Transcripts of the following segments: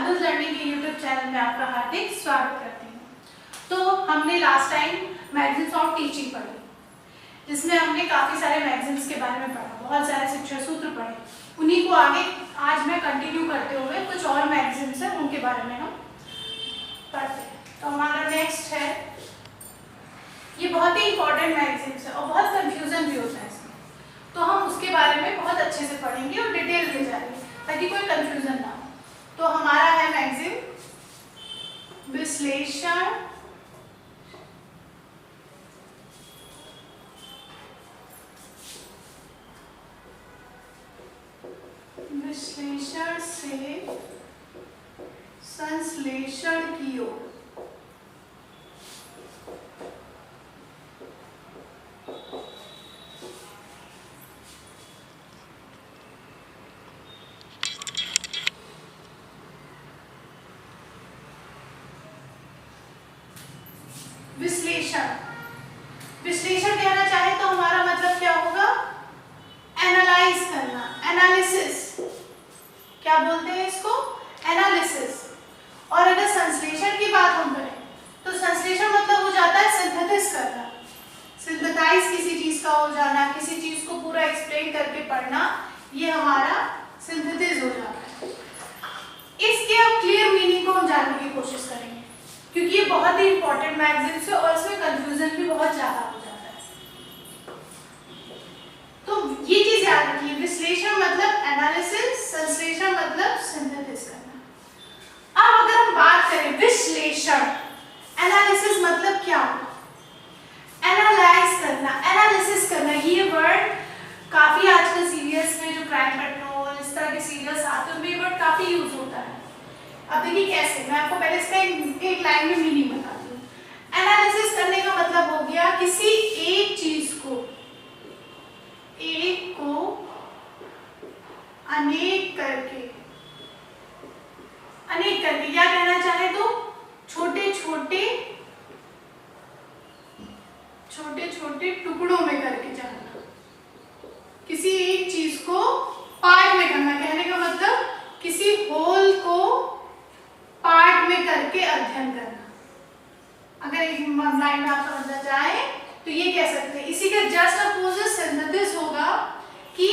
अदुल learning के YouTube channel में आपका हार्दिक स्वागत करती हूँ। तो हमने last time magazines of teaching पढ़ी, जिसमें हमने काफ़ी सारे मैगजीन्स के बारे में पढ़ा, बहुत सारे शिक्षा सूत्र पढ़े। उन्हीं को आगे आज मैं कंटिन्यू करते हुए कुछ और मैगजीन्स हैं उनके बारे में हम पढ़ते हैं। तो हमारा नेक्स्ट है, ये बहुत ही इंपॉर्टेंट मैगजीन्स है और बहुत कंफ्यूजन भी होता है इसमें, तो हम उसके बारे में बहुत अच्छे से पढ़ेंगे और डिटेल में जाएंगे ताकि कोई कंफ्यूजन ना हो। तो हमारा है मैगजीन विश्लेषण से संश्लेषण की ओर। विश्लेषण कहना चाहे तो हमारा मतलब क्या होगा? एनालाइज करना, एनालिसिस। क्या बोलते हैं इसको? एनालिसिस। और अगर संश्लेषण की बात हम करें तो संश्लेषण मतलब हो जाता है सिंथेसिस करना, सिंथेसाइज किसी चीज का हो जाना, किसी चीज को पूरा एक्सप्लेन करके पढ़ना, ये हमारा सिंथेसिस हो जाता है। इसके अब क्लियर मीनिंग को हम जानने की कोशिश करेंगे, क्योंकि ये बहुत ही इंपॉर्टेंट मैगजीन है और इसमें कंफ्यूजन भी बहुत ज्यादा हो जाता है। तो ये चीज याद रखिए, विश्लेषण मतलब एनालिसिस, संश्लेषण मतलब सिंथेसिस करना। अब अगर हम बात करें विश्लेषण, एनालिसिस मतलब क्या? एनालाइज करना, एनालिसिस करना। ये वर्ड काफी आजकल सीरियल्स में, जो क्राइम पेट्रोल इस तरह के सीरियल्स आते हैं उनमें ये वर्ड काफी यूज होता है। अब देखिए कैसे, मैं आपको पहले इसका एक लाइन में मीनिंग बताती हूँ। एनालिसिस करने का मतलब हो गया किसी एक चीज को, एक को अनेक करके क्या कहना चाहे तो छोटे छोटे टुकड़ों में करके जानना, किसी एक चीज को पार्ट में करना। कहने का मतलब किसी होल को पार्ट में करके अध्ययन करना। अगर एक लाइन में आप समझना चाहे तो ये कह सकते हैं, इसी का जस्ट अपोजिट सिंथेसिस होगा कि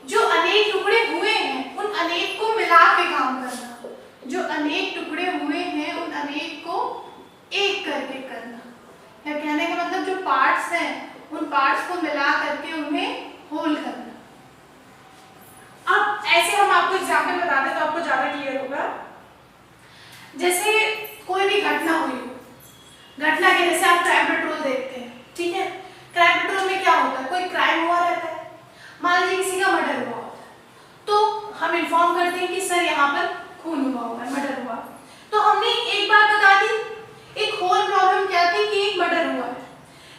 जो अनेक टुकड़े हुए हैं उन अनेक को मिला के काम करना, जो अनेक टुकड़े हुए हैं उन अनेक को एक करके करना। या कहने का मतलब जो पार्ट्स हैं उन पार्ट्स को मिला करके उन्हें होल करना। अब ऐसे हम आपको एग्जाम्पल बता दें तो आपको ज्यादा क्लियर होगा। जैसे कोई भी घटना हुई हो, घटना के जैसे आप क्राइम पेट्रोल देखते हैं, ठीक है? क्राइम पेट्रोल में क्या होता है, कोई क्राइम हुआ रहता है, मान लीजिए किसी का मर्डर हुआ होता है, तो हम इन्फॉर्म करते हैं कि सर यहाँ पर खून हुआ हुआ है, मर्डर हुआ। तो हमने एक बात बता दी, एक होल प्रॉब्लम क्या थी कि एक मर्डर हुआ है,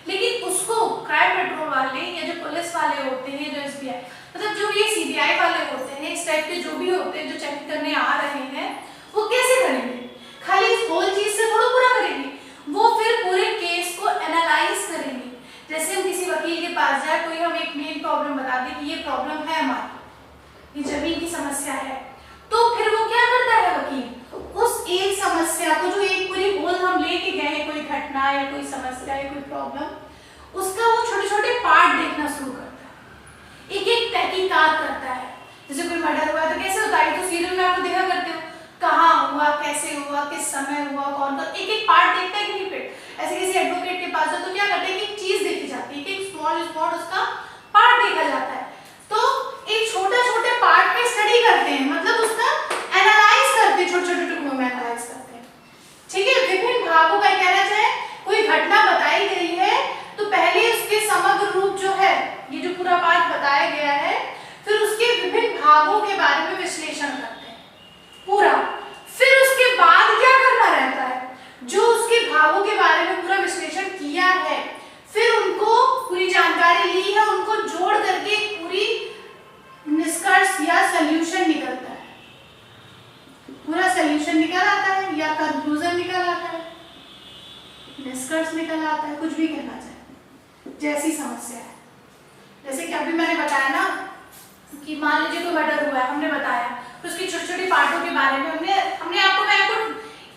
लेकिन उसको क्राइम पेट्रोल वाले या जो पुलिस वाले होते हैं, जो एसबीआई, मतलब जो ये सीबीआई वाले होते हैं, इस टाइप के जो भी होते हैं जो चेक करने आ रहे हैं, वो कैसे करेंगे? खाली इस होल चीज से थोड़ा पूरा करेंगे, वो फिर पूरे केस को एनालाइज करेंगे। जैसे हम किसी वकील के पास जाए, कोई हम एक मेन प्रॉब्लम बता दें कि ये प्रॉब्लम है हमारी, ये जमीन की समस्या है, तो फिर वो क्या करता है वकील? उस एक समस्या को, जो एक पूरी होल हम लेके गए हैं, कोई घटना या कोई समस्या या कोई प्रॉब्लम, उसका वो छोटे छोटे पार्ट देखना शुरू करता है, एक एक तहकीकात करता है। जैसे कोई मर्डर हुआ तो कैसे होता है, तो सीरियल में आप देखा करते हो, कहाँ हुआ, कैसे हुआ, किस समय हुआ, कौन, तो एक एक पार्ट देखता है कि नहीं। फिर ऐसे किसी एडवोकेट के पास जाओ तो क्या करते हैं कि एक चीज देखी जाती है, एक स्मॉल उसका पार्ट देखा जाता है। तो एक छोटे पार्ट में स्टडी करते हैं, मतलब उसका एनालाइज करते हैं, छोटे छोटे टुकड़ों में एनालाइज करते हैं, ठीक है? विभिन्न भागों का कहना चाहे, कोई घटना बताई गई है तो पहले उसके समग्र रूप जो है, ये जो पूरा पार्ट बताया गया है, फिर उसके विभिन्न भागों के बारे में विश्लेषण करते हैं पूरा। फिर उसके बाद क्या करना रहता है, जो उसके भागों के बारे में पूरा विश्लेषण किया है, फिर उनको पूरी जानकारी ली है, उनको जोड़ करके पूरी निष्कर्ष या सॉल्यूशन निकलता है, पूरा सॉल्यूशन निकल आता है या कंक्लूजन निकल आता है, निष्कर्ष निकल आता है, कुछ भी कहना चाहे, जैसी समस्या है। जैसे कि अभी मैंने बताया ना, कि मान लीजिए कोई मर्डर हुआ है, हमने बताया, तो उसकी छोटी छोटी पार्टों के बारे में हमने आपको, मैं आपको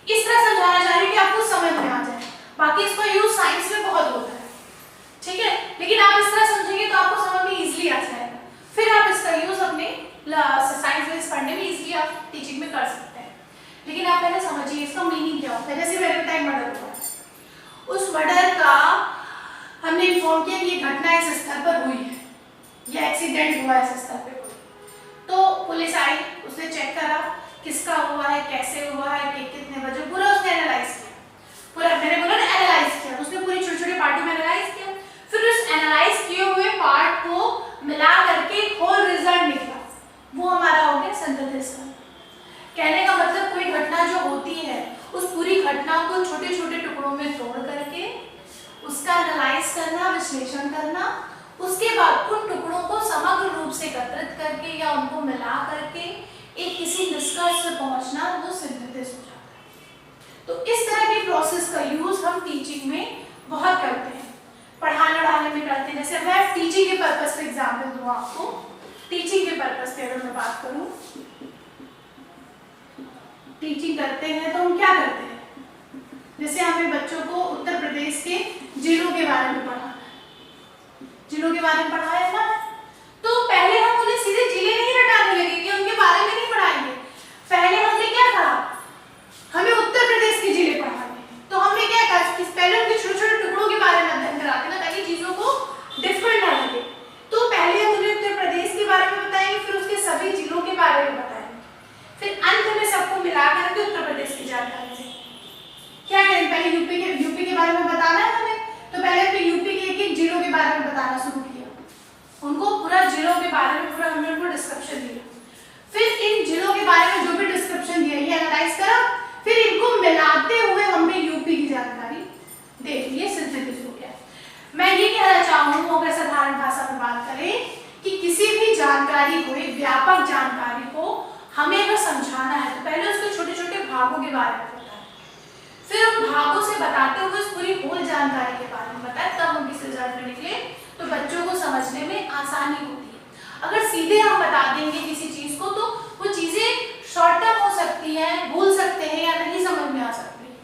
इस तरह समझाना चाह रही हूँ कि आपको समझ में आ जाए। बाकी इसका यूज साइंस में बहुत होता है, ठीक है, लेकिन आप इस तरह समझेंगे तो आपको समझ में इजीली आ जाएगा। फिर आप इसका यूज अपने साइंस बेस पढ़ने में इजीली आप टीचिंग में कर सकते हैं। लेकिन आप पहले समझिए इसका मीनिंग क्या होता है। जैसे मैंने बताया मर्डर हुआ, उस मर्डर का हमने इन्फॉर्म किया कि ये घटना इस स्तर पर हुई है, या एक्सीडेंट हुआ है इस स्तर पे, तो पुलिस आई, उसने चेक करा किसका हुआ है, कैसे हुआ है, कितने बजे, पूरा उसने एनालाइज किया, पूरा मैंने बोला ना एनालाइज किया, उसने पूरी छोटी छोटी पार्टी में एनालाइज किया। फिर उस एनालाइज किए हुए पार्ट को मिला करके होल रिजल्ट निकला, वो हमारा हो गया सिंथेसिस। कहने का मतलब कोई घटना जो होती है उस पूरी घटना को छोटे छोटे टुकड़ों में तोड़ करके उसका एनालाइज करना, विश्लेषण करना, उसके बाद उन टुकड़ों को समग्र रूप से एकत्रित करके या उनको मिला करके एक किसी निष्कर्ष से पहुंचना, वो सिंथेसिस हो जाता है। तो इस तरह की प्रोसेस का यूज हम टीचिंग में बहुत करते हैं, पढ़ाने पढ़ाने में करते हैं। जैसे मैं टीचिंग के पर्पस पे एग्जाम्पल दूँ आपको, टीचिंग के पर्पस पे अगर मैं बात करूँ, टीचिंग करते हैं तो हम क्या करते हैं, जैसे हमें बच्चों को उत्तर प्रदेश के जिलों के बारे में पढ़ाना है, जिलों के बारे में पढ़ाया ना, तो पहले हम उन्हें सीधे जिले नहीं रटाने लगेंगे, उनके बारे में नहीं पढ़ाएंगे। पहले हमने क्या कहा, हमें उत्तर प्रदेश के जिले पढ़ाने, तो हमने क्या कहा कि पहले उनके छोटे छोटे टुकड़ों के बारे में अध्ययन कराते ना, ताकि चीजों को डिफरेंट ना लगे। तो पहले हम उन्हें उत्तर प्रदेश के बारे में बताएंगे, फिर उसके सभी जिलों के बारे में बताएंगे, फिर अंत में सबको मिलाकर के उत्तर प्रदेश की जानकारी देंगे। क्या करें, पहले यूपी के बारे में बताना है हमें, तो पहले अपने यूपी के एक एक जिलों के बारे में बताना शुरू किया, उनको पूरा जिलों के बारे में पूरा हमने उनको डिस्क्रिप्शन दिया। फिर इन जिलों के बारे में जो भी डिस्क्रिप्शन दिया ये एनालाइज करा, फिर इनको मिलाते हुए हमने यूपी की जानकारी दे दी, ये सिंथेसिस हो गया। मैं ये कहना चाहूँ, अगर साधारण भाषा में बात करें, कि किसी भी जानकारी को, एक व्यापक जानकारी को हमें अगर समझाना है तो पहले उसके छोटे छोटे भागों के बारे में बताएं, फिर उन भागों से बताते हुए उस पूरी होल जानकारी के बारे में बताएं, तब हम किस रिजल्ट में निकले तो बच्चों को समझने में आसानी होती है। अगर सीधे हम बता देंगे किसी चीज को तो वो चीजें शॉर्ट टर्म हो सकती हैं, भूल सकते हैं या नहीं समझ में आ सकती है।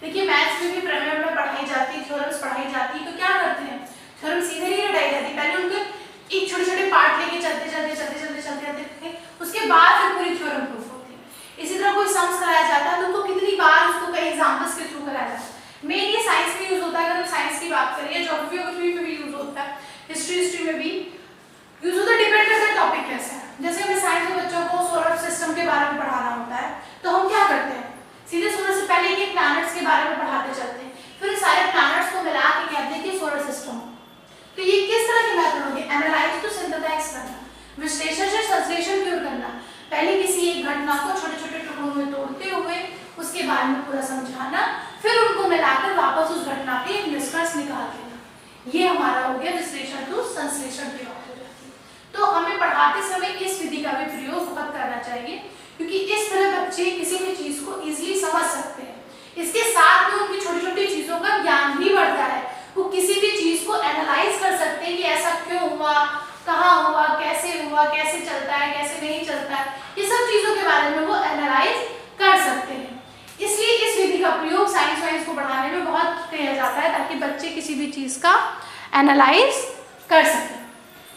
देखिए मैथ्स में भी प्रमेय में पढ़ाई जाती है, थ्योरम्स पढ़ाई जाती है, तो क्या करते हैं, थ्योरम सीधे नहीं रटाई जाती, पहले उनके एक छोटे छोटे पार्ट लेके चलते उसके बाद फिर पूरी थ्योरम प्रूफ होती है। इसी तरह कोई सम्स कराया जाता है तो उनको कितनी बार उसको कई एग्जांपल्स के थ्रू कराया जाता है। मेन ये साइंस में यूज होता है, अगर हम साइंस की बात करें, ज्योग्राफी में भी यूज होता है, हिस्ट्री में भी यूज होता है, डिपेंड करता है टॉपिक कैसा है। जैसे हमें साइंस के बच्चों को सोलर सिस्टम के बारे में पढ़ाना होता है, तो हम क्या करते हैं, सीधे सोलर से पहले के प्लैनेट्स के बारे में पढ़ाते चलते हैं, फिर सारे प्लैनेट्स को मिला के कहते हैं कि सोलर सिस्टम। तो ये किस तरह की मेथड होगी, एनालाइज टू सिंथेसाइज करना, विश्लेषण से संश्लेषण क्यों करना, पहले किसी एक घटना को छोटे छोटे टुकड़ों में तोड़ते हुए उसके बारे में पूरा समझाना, फिर उनको मिलाकर वापस उस घटना पे एक निष्कर्ष निकाल देना, ये हमारा हो गया विश्लेषण टू संश्लेषण की बात हो जाती है। तो हमें पढ़ाते समय इस विधि का भी प्रयोग बहुत करना चाहिए, क्योंकि इस तरह बच्चे किसी भी चीज को इजीली समझ सकते हैं। इसके साथ में उनकी छोटी छोटी चीजों का ज्ञान भी बढ़ता है, वो किसी भी चीज को एनालाइज कर सकते हैं कि ऐसा क्यों हुआ, कहाँ हुआ, कैसे चलता है, कैसे नहीं चलता है, ये सब चीजों के बारे में वो एनालाइज कर सकते हैं। इसलिए इस विधि का प्रयोग साइंस को पढ़ाने में बहुत किया जाता है, ताकि बच्चे किसी भी चीज का एनालाइज कर सकें।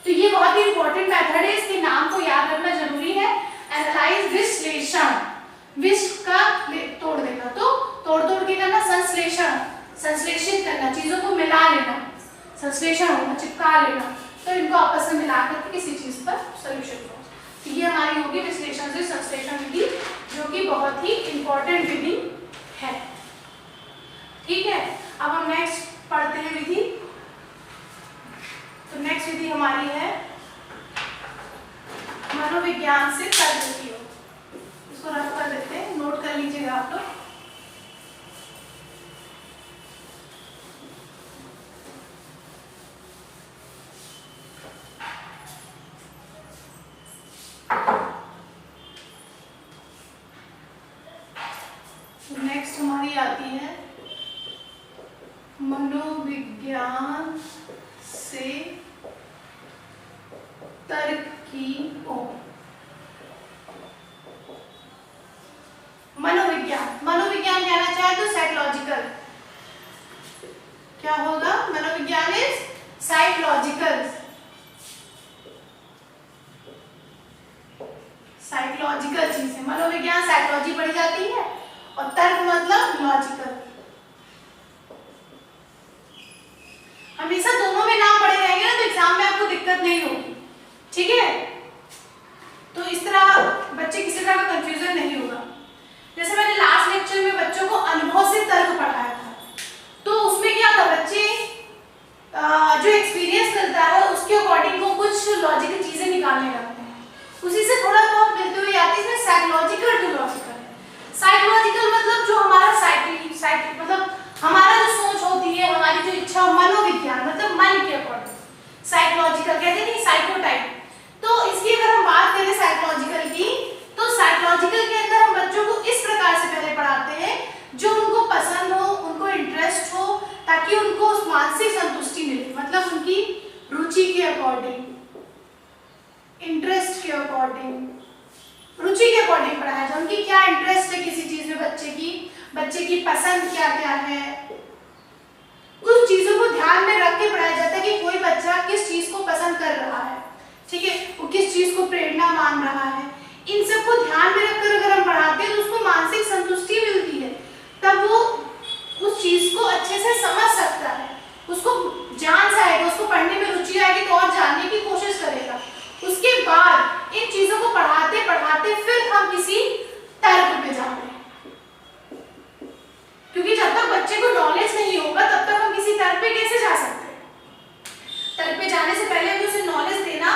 तो ये बहुत ही इंपॉर्टेंट मेथड है, इसके नाम को याद रखना जरूरी है, एनालाइज, विश्लेषण, विश्व का तोड़ देना, तो तोड़ के करना, संश्लेषण, संश्लेषित करना, चीजों को मिला लेना, संश्लेषण होना, चिपका लेना, तो इनको आपस में मिलाकर किसी चीज पर सोल्यूशन हो। तो ये हमारी होगी विश्लेषण से संश्लेषण विधि, जो कि बहुत ही इंपॉर्टेंट विधि है। ठीक है, अब हम नेक्स्ट पढ़ते हैं विधि। तो नेक्स्ट विधि हमारी है मनोविज्ञान से तर्क की ओर। इसको रफ कर देते हैं, नोट कर लीजिएगा आप लोग। नेक्स्ट हमारी आती है मनोविज्ञान से तर्क की ओर। मनोविज्ञान, मनोविज्ञान कहना चाहे तो साइकोलॉजिकल, क्या होगा? मनोविज्ञान इज साइकोलॉजिकल, साइकोलॉजिकल चीज है। मनोविज्ञान साइकोलॉजी पढ़ी जाती है और तर्क मतलब लॉजिकल। हमेशा दोनों में नाम पड़े रहेंगे ना तो एग्जाम में आपको दिक्कत नहीं होगी, ठीक है? तो इस तरह बच्चे किसी तरह का कंफ्यूजन नहीं होगा। जैसे मैंने लास्ट लेक्चर में बच्चों को अनुभव से तर्क पढ़ाया था, तो उसमें क्या था, बच्चे जो एक्सपीरियंस मिलता है उसके अकॉर्डिंग वो कुछ लॉजिकल चीजें निकालने लगते हैं, उसी से थोड़ा बहुत मिलते हुए आती है। इसमें साइकोलॉजिकल टू लॉजिकल है। साइकोलॉजिकल मतलब जो हमारा मतलब हमारा जो सोच होती है, हमारी जो इच्छा, मनोविज्ञान मतलब मन के अकॉर्डिंग। साइकोलॉजिकल कहते नहीं, साइकोटाइप। तो इसकी अगर हम बात करें साइकोलॉजिकल की, तो साइकोलॉजिकल के अंदर हम बच्चों को इस प्रकार से पहले पढ़ाते हैं जो उनको पसंद हो, उनको इंटरेस्ट हो, ताकि उनको मानसिक संतुष्टि मिले। मतलब उनकी रुचि के अकॉर्डिंग, इंटरेस्ट के अकॉर्डिंग, रुचि के अकॉर्डिंग पढ़ाया जाए। उनकी क्या इंटरेस्ट है किसी चीज में, बच्चे की पसंद क्या क्या है, उस चीजों को ध्यान में रख के पढ़ाया जाता है कि कोई बच्चा किस चीज को पसंद कर रहा है, ठीक है, वो किस चीज को प्रेरणा मान रहा है। इन सबको ध्यान में रखकर अगर हम पढ़ाते हैं तो उसको मानसिक संतुष्टि मिलती है, तब वो उस चीज को अच्छे से समझ सकता है, उसको जान जाएगा, उसको पढ़ने में रुचि आएगी तो और जानने की कोशिश करेगा। उसके बाद इन चीजों को पढ़ाते पढ़ाते फिर हम किसी तर्क पे जाते हैं, क्योंकि जब तक बच्चे को नॉलेज नहीं होगा तब तक हम किसी तर्क पे कैसे जा सकते हैं। तर्क पे जाने से पहले भी उसे नॉलेज देना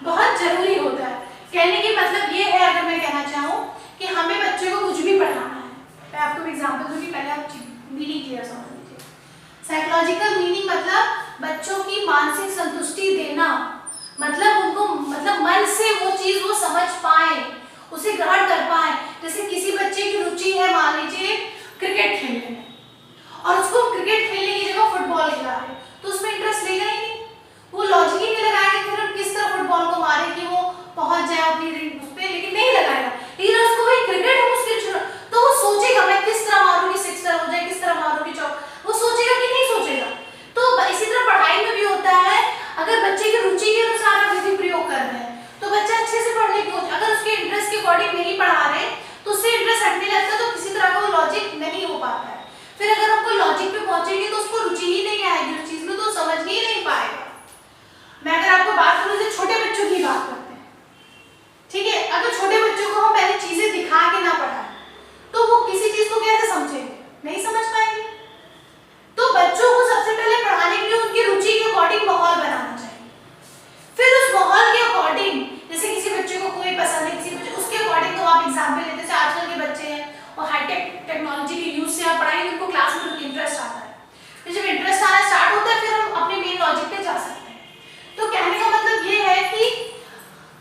बहुत जरूरी होता है। कहने की मतलब ये है, अगर मैं कहना चाहूँ कि हमें बच्चे को कुछ भी पढ़ाना है, मैं आपको एग्जांपल दूंगी, पहले आप मीनिंग क्लियर समझ लीजिए। साइकोलॉजिकल मीनिंग मतलब बच्चों की मानसिक संतुष्टि देना, मतलब उनको मतलब मन से वो चीज वो समझ पाए, उसे ग्रहण कर पाए। जैसे किसी बच्चे की रुचि है मान लीजिए क्रिकेट खेलने में, और उसको क्रिकेट खेलने की जगह फुटबॉल खिला रहे, तो उसमें इंटरेस्ट लेगा ही नहीं, वो लॉजिक ही नहीं लगाएगा फिर हम किस तरह फुटबॉल को मारे कि वो पहुंच जाए अपनी उस पे, लेकिन नहीं लगाएगा। लेकिन उसको भाई क्रिकेट है उसके, तो वो सोचेगा मैं किस तरह मारूंगी सिक्सर हो जाए, किस तरह मारूंगी चौक, वो सोचेगा कि नहीं सोचेगा। तो इसी तरह पढ़ाई में भी होता है, अगर बच्चे की रुचि के अनुसार आप विधि प्रयोग कर रहे हैं तो बच्चा अच्छे से पढ़ने की, अगर उसके इंटरेस्ट के अकॉर्डिंग नहीं पढ़ा रहे तो उससे इंटरेस्ट हटने लगता है, तो किसी तरह का वो लॉजिक नहीं हो पाता है। फिर अगर हम कोई लॉजिक पे पहुंचेंगे तो उसको रुचि ही नहीं आएगी उस चीज में, तो समझ ही नहीं पाएगा। मैं अगर आपको बात करूं, जैसे छोटे बच्चों की बात करते हैं, ठीक है, अगर छोटे बच्चों को हम पहले चीजें दिखा के ना पढ़ाएं तो वो किसी चीज को कैसे समझेंगे, नहीं समझ पाएंगे। तो बच्चों को सबसे पहले पढ़ाने के लिए उनकी रुचि के अकॉर्डिंग माहौल बनाना चाहिए। फिर उस माहौल के अकॉर्डिंग, जैसे किसी बच्चे को कोई पसंद है, किसी बच्चे उसके अकॉर्डिंग, तो आप एग्जाम्पल लेते हैं आजकल के बच्चे हैं और हाईटेक टेक्नोलॉजी के यूज से आप पढ़ाएंगे, उनको क्लास में उनका इंटरेस्ट आता है, तो जब इंटरेस्ट आना स्टार्ट होता है फिर हम अपने मेन लॉजिक पे जा सकते हैं। तो कहने का मतलब ये है कि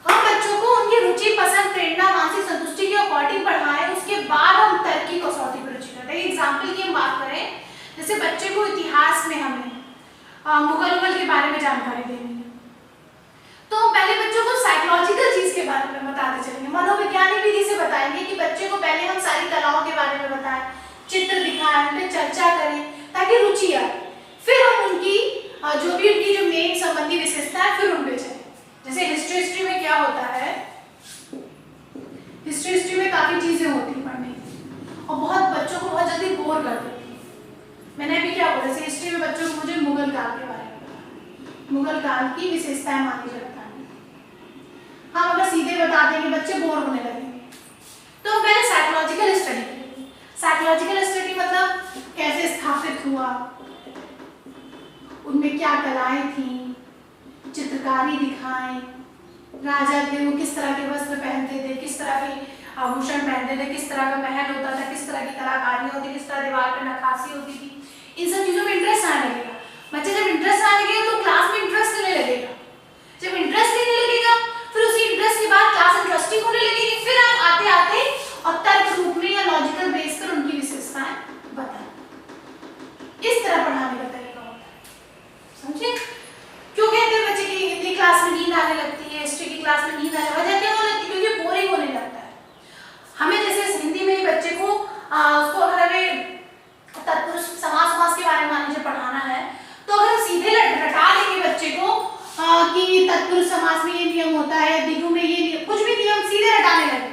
हम बच्चों को उनकी रुचि, पसंद, प्रेरणा, मानसिक संतुष्टि के अकॉर्डिंग पढ़ाएं, उसके बाद हम तर्क की कसौटी पर रुचि करते हैं। एग्जाम्पल की हम बात करें, जैसे बच्चे को इतिहास में हमें मुगल के बारे में जानकारी देनी है, तो हम पहले बच्चों को साइकोलॉजिकल चीज के बारे में बताते चलेंगे, मनोवैज्ञानिक विधि से बताएंगे कि बच्चे को पहले हम सारी कलाओं के बारे में बताएं, चित्र दिखाएं, उन पे चर्चा करें ताकि रुचि आए। फिर हम उनकी जो भी उनकी जो मेन संबंधी विशेषता है फिर उन पे चलें। जैसे हिस्ट्री में क्या होता है, हिस्ट्री में काफी चीजें होती है पढ़ने की और बहुत बच्चों को बहुत जल्दी बोर कर देती है। मैंने अभी क्या बोला, जैसे हिस्ट्री में बच्चों को मुझे मुगल काल के बारे में बताया, मुगल काल की विशेषताएं मानी जाती है। हम अगर सीधे बता देंगे बच्चे बोर होने लगेंगे, तो हम पहले साइकोलॉजिकल स्टडी करेंगे। साइकोलॉजिकल स्टडी मतलब कैसे स्थापित हुआ, उनमें क्या कलाएं थी, चित्रकारी दिखाएं, राजा थे वो किस तरह के वस्त्र पहनते थे, किस तरह के आभूषण पहनते थे, किस तरह का महल होता था, किस तरह की कलाकारी होती, किस तरह दीवार पर नक्काशी होती थी। इन सब चीजों में इंटरेस्ट आने लगेगा। बच्चे जब इंटरेस्ट आने लगेगा तो क्लास में इंटरेस्ट लेने लगेगा, जब इंटरेस्ट लेने लगेगा फिर उसी इंटरेस्ट के बाद क्लास इंटरेस्टिंग होने लगेगी। फिर आप आते आते और तर्क रूप में या लॉजिकल बेस पर उनकी विशेषताएं बताएं। इस तरह पढ़ाने का तरीका होता है, समझे? क्यों कहते हैं बच्चे की हिंदी क्लास में नींद आने लगती है, हिस्ट्री की क्लास में नींद कि तत्पुरुष समास में ये नियम होता है, द्विगु में ये नियम, कुछ भी नियम सीधे रटाने लगे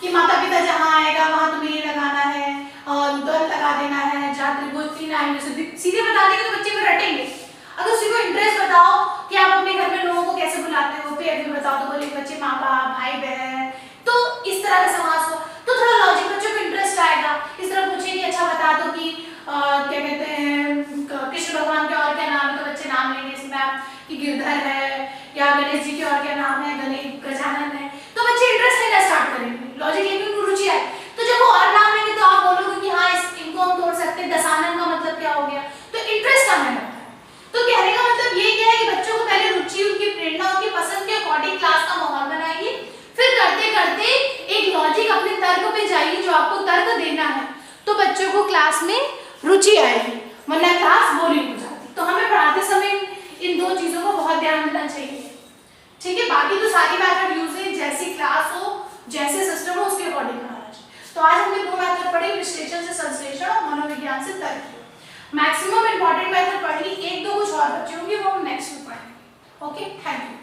कि माता पिता जहाँ आएगा वहां तुम्हें ये लगाना है और उधर लगा देना है, जहाँ त्रिभुज तीन आएंगे सीधे बता देंगे तो बच्चे में रटेंगे। अगर उसी को इंटरेस्ट बताओ कि आप अपने घर में लोगों को कैसे बुलाते हो, पेड़ भी बताओ तो बोले बच्चे माँ बाप भाई बहन, तो इस तरह का समास हो तो थोड़ा लॉजिक बच्चों को इंटरेस्ट आएगा। इस तरह पूछे कि अच्छा बता दो कि क्या कहते हैं कृष्ण भगवान के और क्या नाम है, तो बच्चे नाम लेंगे इसमें आप कि गिरधर है, या गणेश जी के और क्या नाम है, गणेश गजानन है, तो बच्चे इंटरेस्ट लेना स्टार्ट करेंगे, लॉजिक लेकिन उनको रुचि आए। तो जब वो और नाम लेंगे तो आप बोलोगे कि हाँ इनको हम तोड़ सकते हैं, दशानन का मतलब क्या हो गया, तो इंटरेस्ट आने लगता है। तो कहने का मतलब ये क्या है कि बच्चों को पहले रुचि, उनकी प्रेरणा, उनकी पसंद के अकॉर्डिंग क्लास का माहौल बनाइए, फिर करते करते एक लॉजिक अपने तर्क पे जाइए, जो आपको तर्क देना है, तो बच्चों को क्लास में रुचि आएगी, वरना क्लास बोरिंग हो जाती। तो हमें पढ़ाते समय इन दो चीजों को बहुत ध्यान देना चाहिए, ठीक है। बाकी तो सारी मेथड यूज है, जैसी क्लास हो जैसे सिस्टम हो उसके अकॉर्डिंग बनाना चाहिए। तो आज हमने दो मेथड पढ़ी, विश्लेषण से संश्लेषण और मनोविज्ञान से तर्क। मैक्सिमम इंपॉर्टेंट मेथड पढ़ ली, एक दो कुछ और बच्चे होंगे वो हम नेक्स्ट में पढ़ेंगे। Okay, thank you.